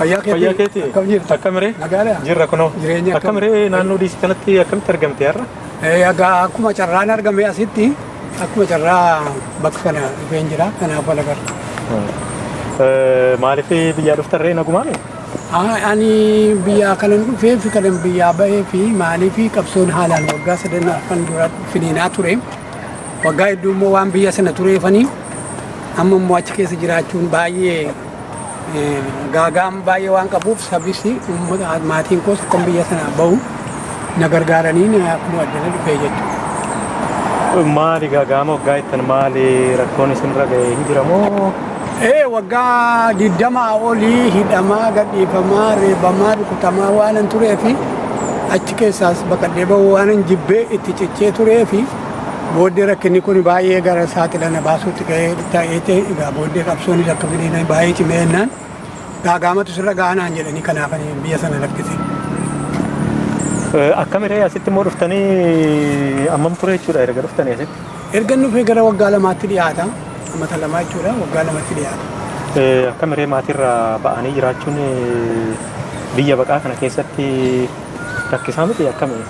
Fayyaa keetii akka miree jirra kunoo akka miree naannoo diisii kanatti akkamitti argamte har'a? Egaa akkuma carraan argame asitti akkuma carraa bakka kana dhufeen jira kanaaf wal agarra. Maaliif biyyaa dhuftarree nagumaame? Ani biyyaa kanan dhufee fi kanan biyyaa bahee fi maaliif qabsoon haalaan waggaa 3 afan dura finiinaa ture. Waggaa hedduu immoo waan biyya sana tureefanii amma immoo achi keessa jiraachuun baay'ee gaagaam baay'ee waan qabuuf sabisi maatiin koos akkam biyya sanaa bahu na gargaaranii akkuma addana dhufee jechuudha. Maali gaagaama waggaa ittiin maali rakkoon isinirra ga'e hin jiramoo? Waggaa 20 olii hidhamaa gadhiifamaa reebamaa rukutamaa waanan tureefi achi keessaas baqadhee bahuu waanan jibbee itti cichee tureefi booddee rakkinni kun baay'ee gara saaxilana baasuutti ga'ee ta'ee egaa booddee qabsoonis akka fedhiin baay'ee cimeennaan gaagaamatu sirra gaanaan jedhanii kanaaf biyya sana lakkise. Akkamiree asitti immoo dhuftanii ammam ture jechuudha erga dhuftanii asitti? Erga dhufee gara waggaa 2tti dhiyaata. Mata 2 jechuudha waggaa 2tti dhiyaata. Akkamiree maatirraa ba'anii jiraachuun biyya baqaa kana keessatti rakkisaa miti akkamii?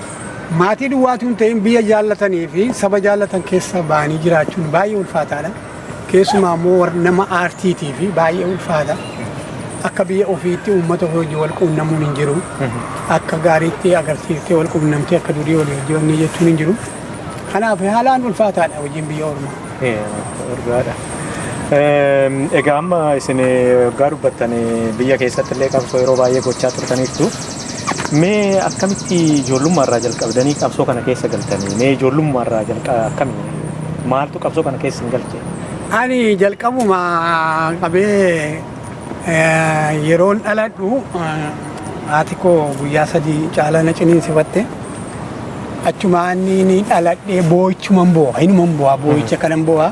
Maatii duwwaatuun ta'in biyya jaallatanii fi saba jaallatan keessa ba'anii jiraachuun baay'ee ulfaataadha. Keessumaa immoo nama aartiitii fi baay'ee ulfaata. Akka biyya ofiitti uummata hojii wal quunnamuun hin jiru. Akka gaariitti agarsiiftee wal quunnamtee akka durii walii hojii jechuun hin jiru. Kanaaf haalaan ulfaataadha hojiin biyya ormaa. Urgaadha. Egaa amma isin waggaa dubbattan biyya keessatti illee qabsoo yeroo baay'ee gochaa turtaniittu. Mee akkamitti ijoollummaarraa jalqabdanii qabsoo kana keessa galtanii? Mee ijoollummaarraa akkamii maaltu qabsoo kana keessa hin galche? Ani jalqabuma qabee yeroon dhaladhu haati koo guyyaa 3 caalaa na ciniinsifatte. Achumaan ni dhaladhee boo'ichuman boo'a hinuman boo'a boo'icha kanan boo'a.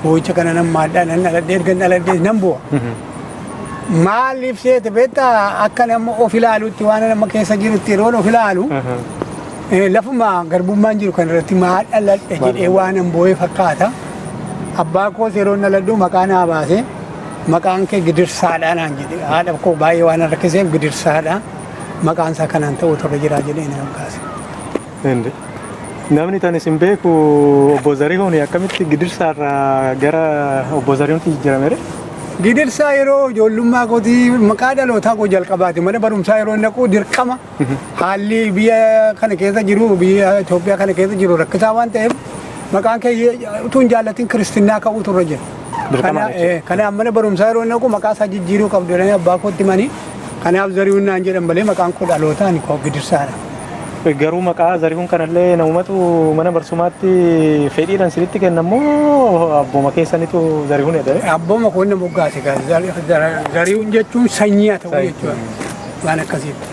Boo'icha kana nan maadhaa nan dhaladhee erga dhaladhee nan boo'a. Maaliif seete beektaa akka nama of ilaalutti waan nama keessa jirutti yeroon of ilaalu lafuma garbummaan jiru kan irratti maal dhaladhe jedhee waan an boo'ee fakkaata. Abbaa koos yeroon dhaladhu maqaa naa baase maqaan kee Gidirsaadhaa naan jedhe haadha koo baay'ee waan rakkiseef Gidirsaadhaa maqaan isaa kanaan ta'uu torra jira jedhee na kaase. Namni tan isin beeku obbo Zarihuun akkamitti Gidirsaarraa gara obbo Zarihuutti jijjiirame? Gidirsaa yeroo ijoollummaa kootii maqaa dhalootaa koo jalqabaati mana barumsaa yeroo naqu dirqama haalli biyya kana keessa jiru biyya Itoophiyaa kana keessa jiru rakkisaa waan ta'eef maqaan kee utuu hin jaallatin kiristinnaa ka'uu turre jira. Kanaaf mana barumsaa yeroo naqu maqaa isaa jijjiiruu qabdu jedhanii abbaa kootti manii kanaaf Zarihuun naan jedhan malee maqaan koo dhalootaa koo Gidirsaadha. Garuu maqaa Zarihuun kanallee namumatu mana barsumaatti fedhiidhaan sinitti kennamoo abbooma keessanitu Zarihuun jedhame? Abbooma koon nama moggaase Zarihuun jechuun sanyii haa ta'u jechuudha waan akkasiitti.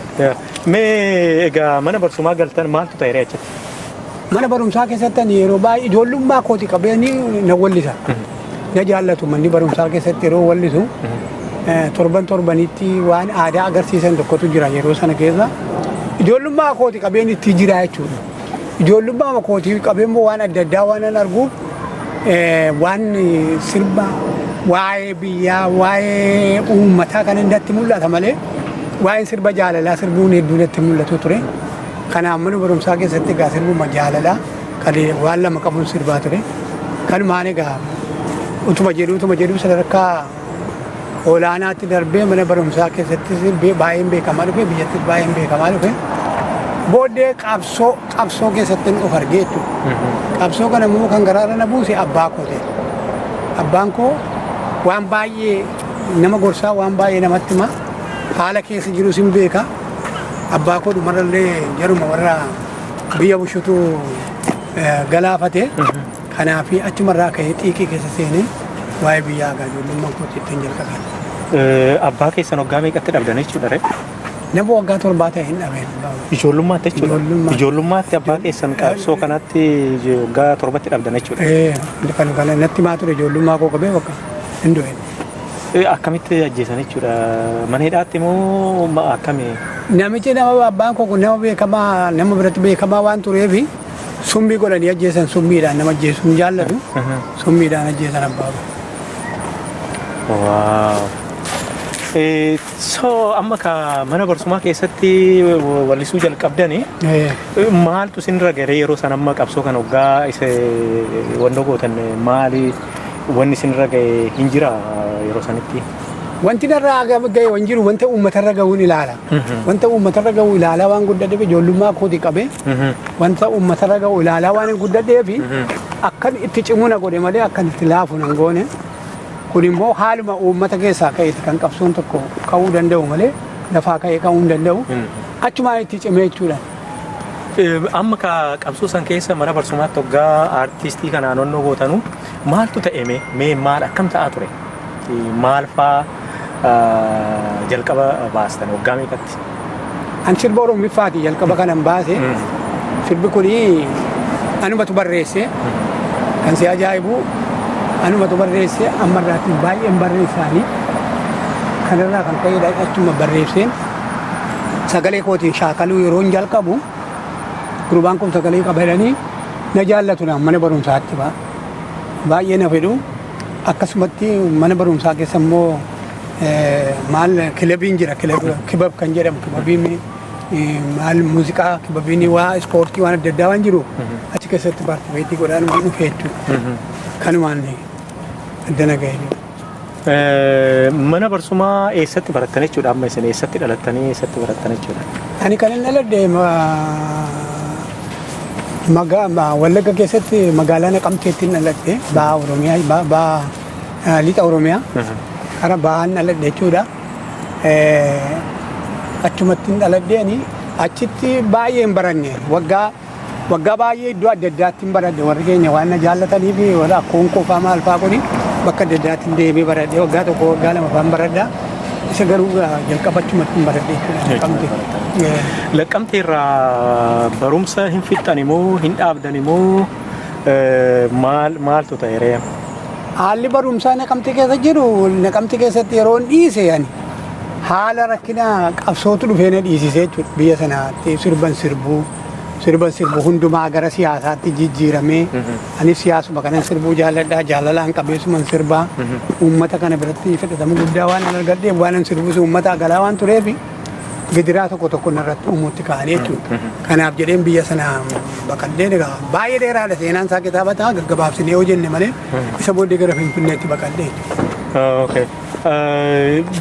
Mee egaa mana barsumaa galtan maaltu ta'e achitti? Mana barumsaa keessatti yeroo baay'ee ijoollummaa kooti qabeeni na wallisa. Na jaallatu manni barumsaa keessatti yeroo wallisu torbanitti waan aadaa agarsiisan tokkotu jira yeroo sana keessa. Ijoollummaa kooti qabeen itti jira jechuudha. Ijoollummaa kooti qabeen waan adda addaa waan an arguuf waan sirba waa'ee biyyaa waa'ee uummataa kan irratti mul'ata malee waa'een sirba jaalalaa sirbuun hedduun itti mul'atu ture. Kanaaf mana barumsaa keessatti egaa sirbuma jaalalaa kan waan lama qabuun sirbaa ture. Kanumaan egaa utuma jedhu sadarkaa olaanaatti darbee mana barumsaa keessatti baay'een beekamaa dhufe biyyattis baay'een beekamaa dhufe booddee qabsoo keessatti of argee jechuudha. Qabsoo kana immoo kan garaara na buuse abbaa koo ta'e. Abbaan koo waan baay'ee nama gorsaa waan baay'ee namatti hima haala keessa jirus hin beeka. Abbaa koo dhumarrallee jaruma warra biyya bushutu galaafate kanaaf achumarraa ka'ee xiiqii keessa seenee waa'ee biyyaa ijoollummaan kootti ittiin jalqabe. Abbaa keessan waggaa meeqatti dhabdan jechuudha? Nama waggaa 7 ta'e hin dhabeen. Ijoollummaatti jechuudha? Ijoollummaatti abbaa keessan qabsoo kanatti waggaa 7tti dhabdan jechuudha? Kan natti maa ture ijoollummaa koo qabee waggaa hin du'e. Akkamitti ajjeesan jechuudha? Mana hidhaatti moo akkamii? Namichi nama abbaan koo kun nama beekamaa nama biratti beekamaa waan tureefi summii godhanii ajjeesan summiidhaan nama ajjeesuun jaallatu summiidhaan ajjeesan abbaa koo. Wow. So amma ka mana barsumaa keessatti wallisuu jalqabdani maaltu isinirra garee yeroo san amma qabsoo kan hoggaa isa wannoo gootan maali wanni isinirra ga'e hin jira yeroo sanitti? Wanti narraa ga'e waan jiru wanta uummatarra ga'uun ilaala. Wanta uummatarra ga'u ilaalaa waan guddateef ijoollummaa kooti qabee wanta uummatarra ga'u ilaalaa waan hin guddateef akkan itti cimuna godhe malee akkan itti laafu nan goone. Kun immoo haaluma uummata keessaa ka'eeti kan qabsoon tokko ka'uu danda'u malee lafaa ka'ee ka'uu hin danda'u. Achumaan itti cimee jechuudha. Amma ka qabsoo san keessa mana barsumaatti hoggaa aartistii kanaan naannoo gootanu maaltu ta'e mee maal akkam ta'aa ture? Maal faa jalqaba baastan waggaa meeqatti? An sirba Oromiffaati jalqaba kanan baase. Sirbi kuni anumatu barreesse. Kan si ajaa'ibu anumatu barreesse ammarraatti baay'een barreessaanii kanarraa kan ka'eedha achuma barreesseen sagalee kootiin shaakaluu yeroo hin jalqabu gurbaan kun sagalee qabatanii na jaallatu naan mana barumsaatti baay'ee na fedhu akkasumatti mana barumsaa keessa immoo maal kilabiin jira kibab kan jedhamu kibabiin maal muuziqaa kibabiin waa ispoortii waan adda addaa waan jiru achi keessatti paartibeetii godhaan waan dhufee jechuudha kanumaan addana ga'e. Mana barsumaa eessatti barattan jechuudha amma isin eessatti dhalattanii eessatti barattan jechuudha? Ani kan inni dhaladhe Wallagga keessatti magaalaa Naqamteetti dhaladhe baha Oromiyaa baha lixa Oromiyaa kara bahaan dhaladhe jechuudha. Achumatti dhaladheeni achitti baay'ee hin baranne waggaa baay'ee iddoo adda addaatti hin baradhe warri keenya waan na jaallatanii fi warra akkoon qofaa maal fa'aa kuni bakka adda addaatti deemee baradhe waggaa tokko waggaa lama fa'aan baradha. Isa garuu jalqabachumatti hin baradhe jechuudha. Laqqamtee irraa barumsa hin fixxan immoo hin dhaabdan immoo maaltu ta'e reema? Haalli barumsaa Naqamtee keessa jiru Naqamtee keessatti yeroo dhiise ani haala rakkina qabsootu dhufee na dhiisisee jechuudha biyya sanaatti sirban sirbu hundumaa gara siyaasaatti jijjiiramee anis siyaasuma kanan sirbuu jaalladhaa jaalalaan qabeessuman sirbaa uummata kana biratti fedhatama guddaa waan argadheef waan sirbus uummata galaa waan tureef gidiraa tokko narratti uumuutti ka'anii jechuudha. Kanaaf jedheen biyya sana baqadhee baay'ee dheeraadha seenaan isaa kitaabataa gaggabaabsinee yoo jenne malee isa booddee gara Finfinneetti baqadhee jechuudha.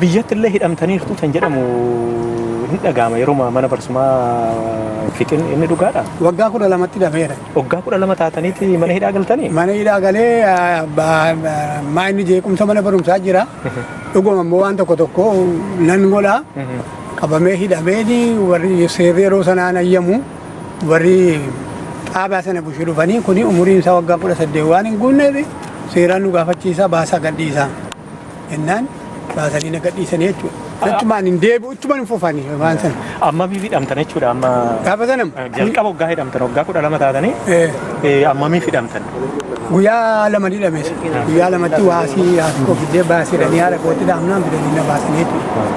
Biyyatti illee hidhamtaniirtu kan jedhamu hin dhaga'ama yeroo mana barsumaa fixin inni dhugaadha. Waggaa 12tti hidhameera. Waggaa 12 taataniiti mana hidhaa galtanii? Mana hidhaa galee maa inni jeequmsa mana barumsaa jira. Dhuguma immoo waan tokko nan godhaa. Qabamee hidhameeni warri seerri yeroo sanaan ayyamu warri dhaabaa sana bushii dhufanii kuni umuriin isaa waggaa 18 waan hin guunneef seeraan nu gaafachiisaa baasaa gadhiisaa jennaan baasanii na gadhiisanii jechuudha. Achumaan hin deebi'u achumaan hin fufanii waan sana. Amma hidhamtan jechuudha amma. Gaafa sanam. Jalqaba waggaa hidhamtan waggaa 12 taatanii ammamiif hidhamtan? Guyyaa lama hidhamees guyyaa lamatti waasii koo fiddee baasiidhanii haadha kootti dhaamnaan fidanii na baasanii jechuudha.